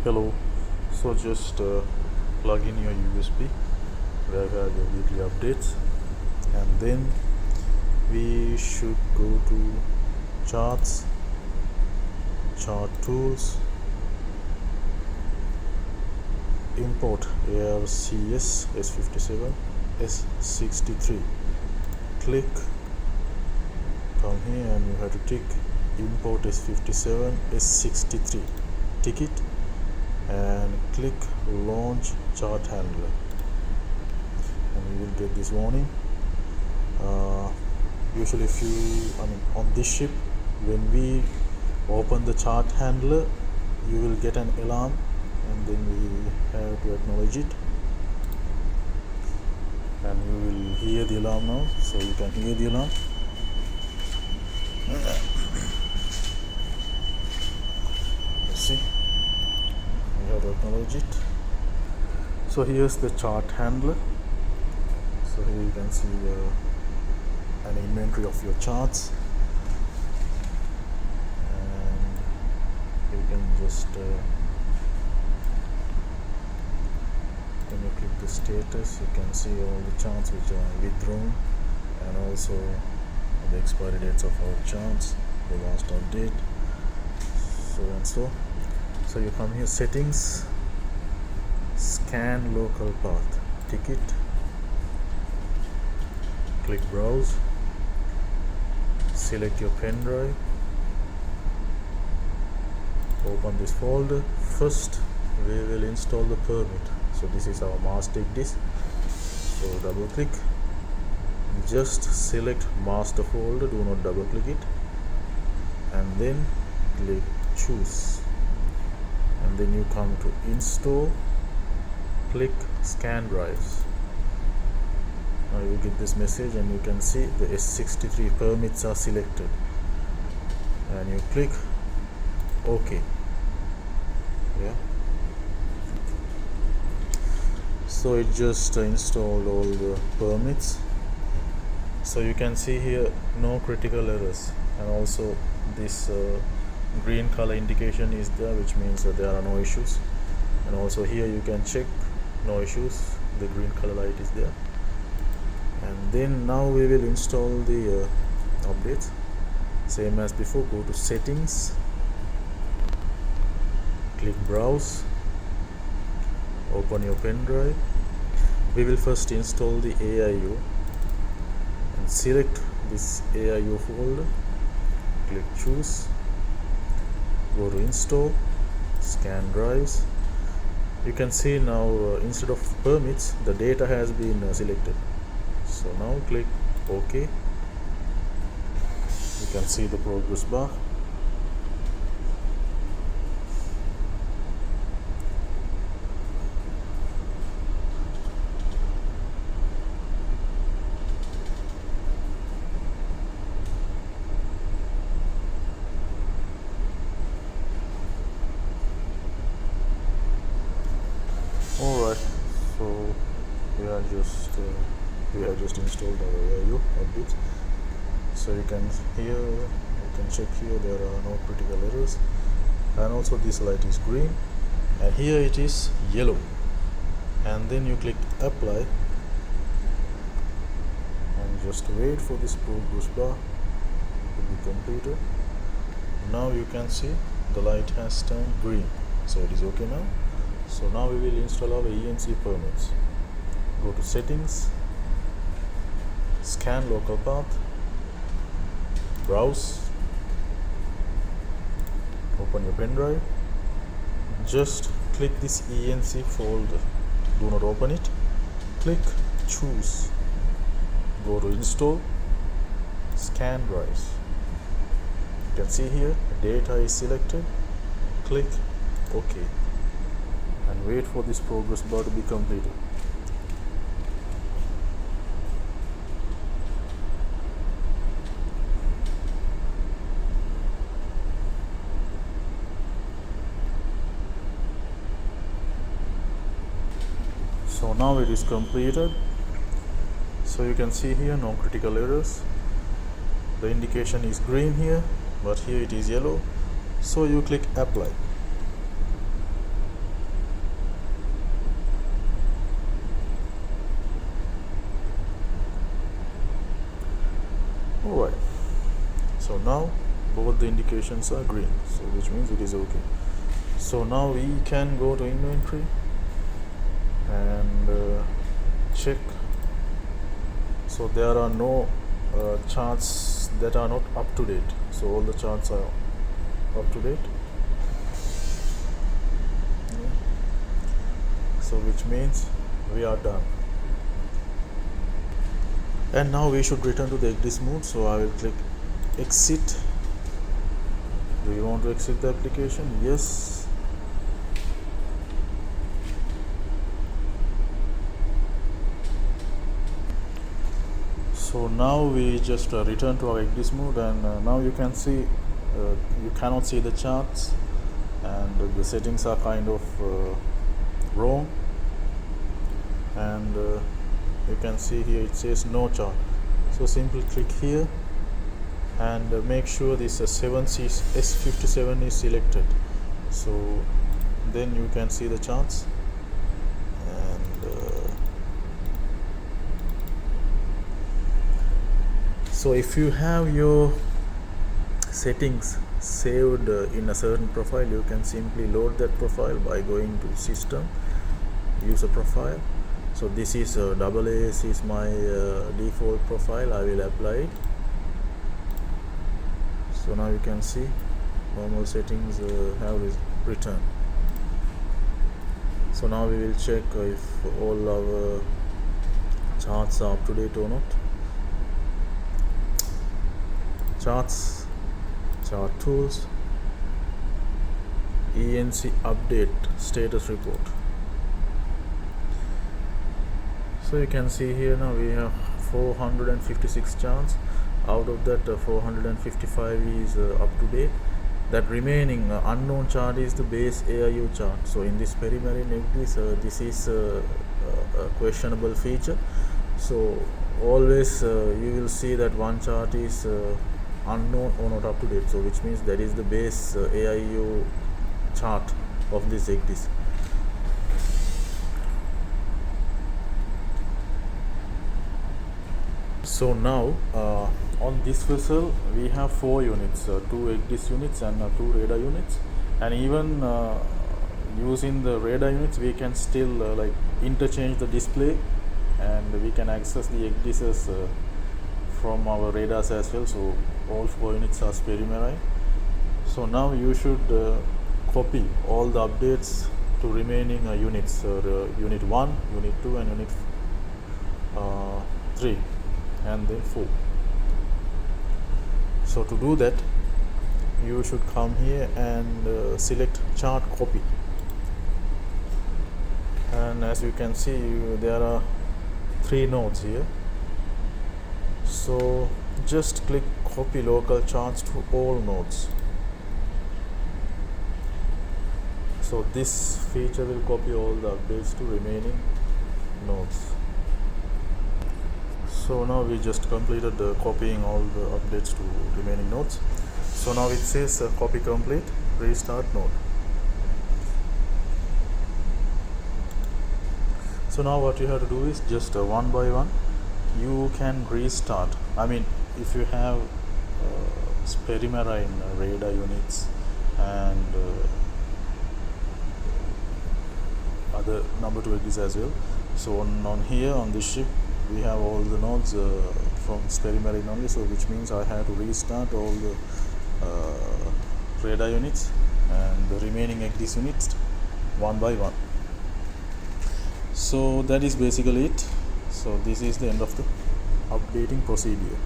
Hello. So just plug in your USB where you have your weekly updates, and then we should go to charts, chart tools, import ARCS S57 S63. Click, come here, and you have to tick import S57 S63. Tick it and click launch chart handler, and you will get this warning. Usually on this ship, when we open the chart handler, you will get an alarm, and then we have to acknowledge it, and you will hear the alarm now. So you can hear the alarm. Let's see, you have to acknowledge it. So here's the chart handler. So here you can see an inventory of your charts, and you can just when you click the status, you can see all the charts which are withdrawn, and also the expiry dates of our charts, the last update, so and so. So you come here, settings, scan local path, tick it, click browse, select your pen drive, open this folder. First we will install the permit. So this is our master disk. So double click, just select master folder, do not double click it, and then click choose, and then you come to install, click scan drives. Now you get this message, and you can see the S63 permits are selected, and you click OK. Yeah, so it just installed all the permits. So you can see here no critical errors, and also this green color indication is there, which means that there are no issues. And also here you can check no issues, the green color light is there. And then now we will install the updates. Same as before, go to settings, click browse, open your pen drive. We will first install the AIO, and select this AIO folder, click choose, go to install, scan drives. You can see now instead of permits, the data has been selected. So now click OK. You can see the progress bar. Alright, so we have just installed our AIO updates. So you can check here, there are no critical errors, and also this light is green, and here it is yellow. And then you click apply, and just wait for this progress bar to be completed. Now you can see the light has turned green, so it is okay now. So now we will install our ENC permits. Go to settings, scan local path, browse, open your pen drive, just click this ENC folder, do not open it, click choose, go to install, scan drives. You can see here data is selected, click OK, and wait for this progress bar to be completed. So now it is completed. So you can see here no critical errors. The indication is green here, but here it is yellow. So you click apply. now both the indications are green, so which means it is okay. So now we can go to inventory and check. So there are no charts that are not up to date, so all the charts are up to date. So which means we are done. And now we should return to the ECDIS mode, so I will click exit. Do you want to exit the application? Yes. So now we just return to our ECDIS mode, and now you can see you cannot see the charts, and the settings are kind of wrong, and you can see here it says no chart. So simply click here and make sure this S57 is selected, so then you can see the charts. And so if you have your settings saved in a certain profile, you can simply load that profile by going to system, user profile. So this is AAS is my default profile. I will apply it. So now you can see normal settings have returned. So now we will check if all our charts are up to date or not. Charts, chart tools, ENC update status report. So you can see here now we have 456 charts. Out of that 455 is up to date. That remaining unknown chart is the base AIU chart. So in this Sperry ECDIS, this is a questionable feature. So always you will see that one chart is unknown or not up to date. So which means that is the base AIU chart of this ECDIS. So now on this vessel we have 4 units, 2 ECDIS units and 2 radar units, and even using the radar units we can still like interchange the display, and we can access the ECDIS from our radars as well. So all 4 units are Sperry. So now you should copy all the updates to remaining units, unit 1, unit 2 and unit 3 and then 4. So to do that you should come here and select chart copy, and as you can see there are 3 nodes here. So just click copy local charts to all nodes. So this feature will copy all the updates to remaining nodes. So now we just completed copying all the updates to remaining nodes. So now it says copy complete, restart node. So now what you have to do is just one by one you can restart. I mean, if you have Sperry radar units and other number 2 ECDIS as well. So on here on this ship we have all the nodes from Sperry only, so which means I have to restart all the radar units and the remaining ECDIS units one by one. So that is basically it. So this is the end of the updating procedure.